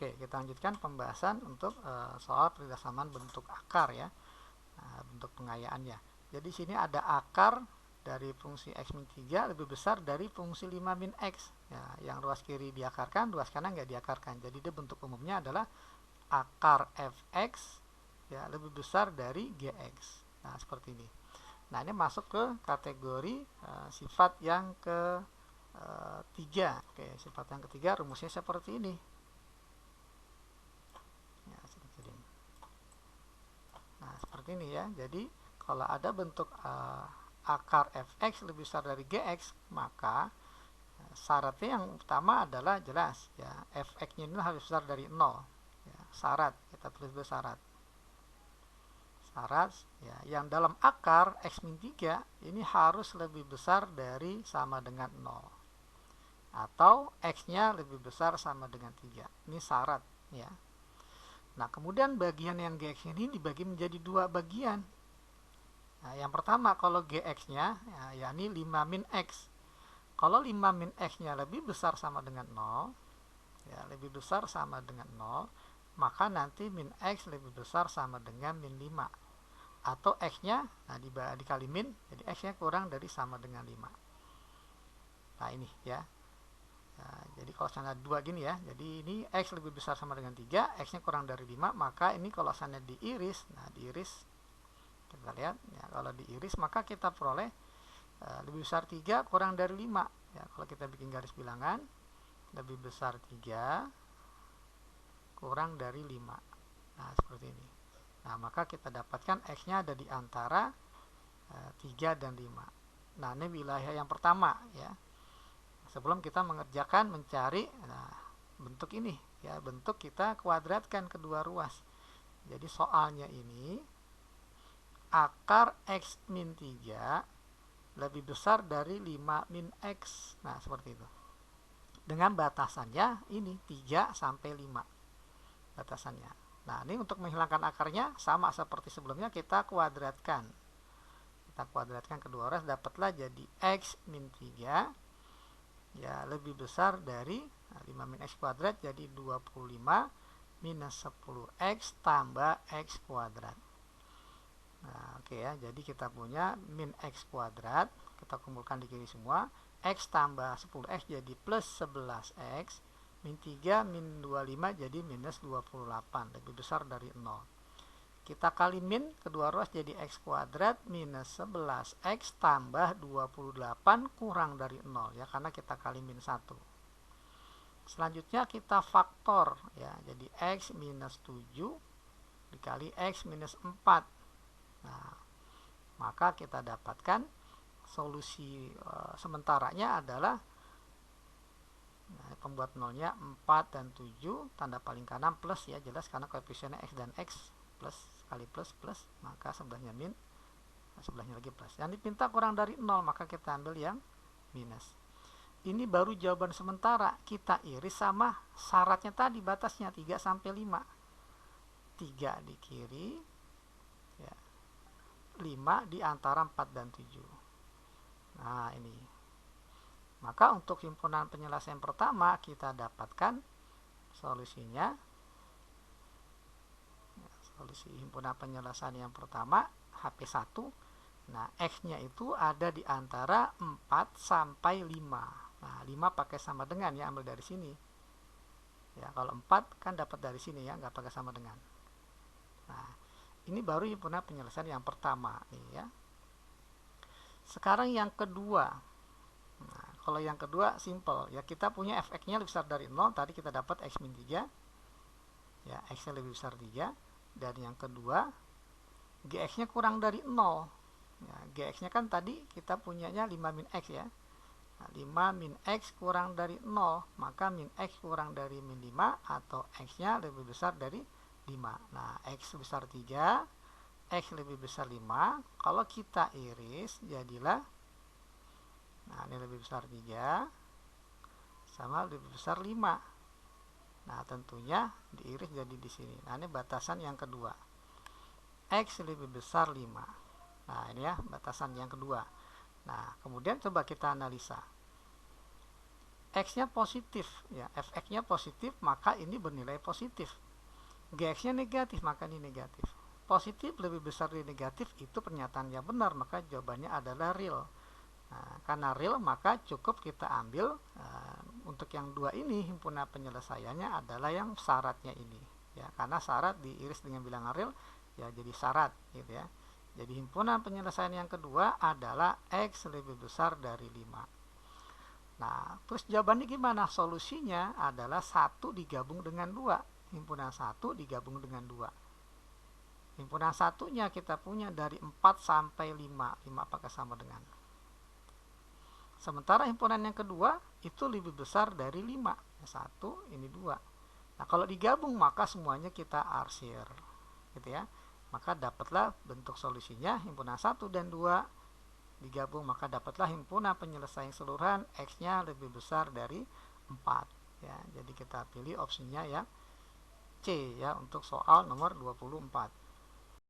Oke, kita lanjutkan pembahasan untuk soal persamaan bentuk akar ya. Bentuk pengayaannya. Jadi sini ada akar dari fungsi x min 3 lebih besar dari fungsi 5 min x. Ya, yang ruas kiri diakarkan, ruas kanan nggak diakarkan. Jadi dia bentuk umumnya adalah akar fx ya lebih besar dari gx. Nah, seperti ini. Nah, ini masuk ke kategori sifat yang ketiga. Oke, sifat yang ketiga rumusnya seperti ini. Ya, nah, seperti ini ya. Jadi, kalau ada bentuk akar fx lebih besar dari gx, maka syaratnya yang utama adalah jelas ya, fx-nya ini harus besar dari 0. Ya, syarat, kita tulis dulu syarat. Syarat ya, yang dalam akar x min 3 ini harus lebih besar dari sama dengan 0. Atau x-nya lebih besar sama dengan 3. Ini syarat ya. Nah, kemudian bagian yang gx ini dibagi menjadi dua bagian. Nah, yang pertama kalau gx-nya ya, yakni 5 min x. Kalau 5 min x-nya lebih besar sama dengan 0, ya, lebih besar sama dengan 0, maka nanti min x lebih besar sama dengan min 5. Atau x-nya dikali min, jadi x-nya kurang dari sama dengan 5. Nah, ini ya. Nah, jadi kalau sana 2 gini ya, jadi ini x lebih besar sama dengan 3, x-nya kurang dari 5, maka ini kalau sana diiris, nah diiris, kita lihat, ya, kalau diiris maka kita peroleh lebih besar 3 kurang dari 5. Ya, kalau kita bikin garis bilangan, lebih besar 3 kurang dari 5. Nah, seperti ini. Nah, maka kita dapatkan x-nya ada di antara 3 dan 5. Nah, ini wilayah yang pertama ya. Sebelum kita mengerjakan mencari bentuk ini ya, bentuk kita kuadratkan kedua ruas. Jadi soalnya ini akar x min 3 lebih besar dari 5 min x. Nah, seperti itu. Dengan batasannya ini 3 sampai 5 batasannya. Nah, ini untuk menghilangkan akarnya sama seperti sebelumnya, kita kuadratkan. Kita kuadratkan kedua ruas, dapatlah jadi x min 3 ya lebih besar dari 5 min x kuadrat, jadi 25 minus 10x tambah x kuadrat. Nah, oke ya, jadi kita punya min x kuadrat, kita kumpulkan di kiri semua, x tambah 10x jadi plus 11x, min 3 min 25 jadi minus 28, lebih besar dari 0. Kita kali min kedua ruas jadi x kuadrat minus 11x tambah 28 kurang dari 0 ya, karena kita kali min 1. Selanjutnya kita faktor ya, jadi x minus 7 dikali x minus 4. Nah, maka kita dapatkan solusi sementaranya adalah pembuat nolnya 4 dan 7, tanda paling kanan plus ya, jelas karena koefisiennya x dan x, plus kali plus plus, maka sebelahnya min, sebelahnya lagi plus. Yang dipinta kurang dari 0, maka kita ambil yang minus. Ini baru jawaban sementara, kita iris sama syaratnya tadi, batasnya 3 sampai 5. 3 di kiri ya, 5 di antara 4 dan 7. Nah, ini. Maka untuk himpunan penyelesaian pertama kita dapatkan solusinya. Solusi himpunan penyelesaian yang pertama HP1. Nah, x-nya itu ada di antara 4 sampai 5. Nah, 5 pakai sama dengan ya, ambil dari sini. Ya, kalau 4 kan dapat dari sini ya, nggak pakai sama dengan. Nah, ini baru himpunan penyelesaian yang pertama nih ya. Sekarang yang kedua. Nah, kalau yang kedua simple ya, kita punya fx-nya lebih besar dari 0, tadi kita dapat x min 3. Ya, x-nya lebih besar 3. Dan yang kedua, gx-nya kurang dari 0. Ya, gx-nya kan tadi kita punyanya 5 min x ya. Nah, 5 min x kurang dari 0, maka min x kurang dari min 5 atau x-nya lebih besar dari 5. Nah, x besar 3, x lebih besar 5. Kalau kita iris, jadilah, nah ini lebih besar 3 sama lebih besar 5. Nah, tentunya diiris jadi di sini. Nah, ini batasan yang kedua. X lebih besar 5. Nah, ini ya batasan yang kedua. Nah, kemudian coba kita analisa. X-nya positif, ya, fx-nya positif, maka ini bernilai positif. Gx-nya negatif, maka ini negatif. Positif lebih besar dari negatif, itu pernyataan yang benar, maka jawabannya adalah real. Nah, karena real, maka cukup kita ambil untuk yang dua ini, himpunan penyelesaiannya adalah yang syaratnya ini. Ya, karena syarat diiris dengan bilangan real, ya jadi syarat, gitu ya. Jadi himpunan penyelesaian yang kedua adalah X lebih besar dari 5. Nah, terus jawabannya gimana? Solusinya adalah 1 digabung dengan 2. Himpunan 1 digabung dengan 2. Himpunan satunya kita punya dari 4 sampai 5. 5 apakah sama dengan? Sementara himpunan yang kedua itu lebih besar dari 5. 1, ini 2. Nah, kalau digabung maka semuanya kita arsir. Gitu ya. Maka dapatlah bentuk solusinya himpunan 1 dan 2 digabung, maka dapatlah himpunan penyelesaian keseluruhan X-nya lebih besar dari 4. Ya, jadi kita pilih opsinya yang C ya untuk soal nomor 24.